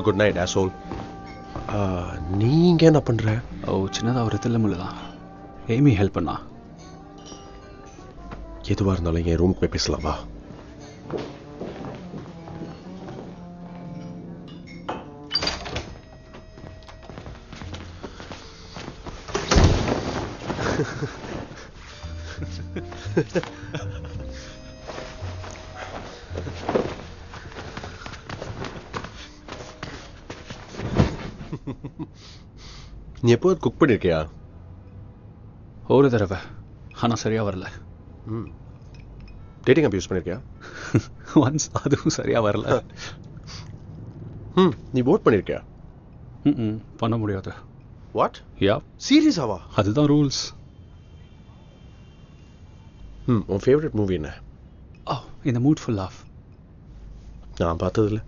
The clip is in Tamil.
Good night asshole. நீ இங்கே என்ன பண்ற? ஓ சின்னதாக ஒரு தில்லமுள்ள தான். ஏமி ஹெல்ப் பண்ணா. எதுவாக இருந்தாலும் என் ரூமுக்கு போய் பேசலாம் வா. நீ எப்போது குக் பண்ணியிருக்கியா? ஒரு தடவை, ஆனால் சரியாக வரல. டேட்டிங் ஆப் யூஸ் பண்ணியிருக்கியா? ஒன்ஸ், அதுவும் சரியாக வரல. நீ vote பண்ணியிருக்கியா? பண்ண முடியாது. வாட்? யா, சீரியஸாவா? அதுதான் ரூல்ஸ். உன் ஃபேவரட் மூவி என்ன? ஓ, இந்த மூட் ஃபுல் ஆஃப். நான் பார்த்ததில்ல.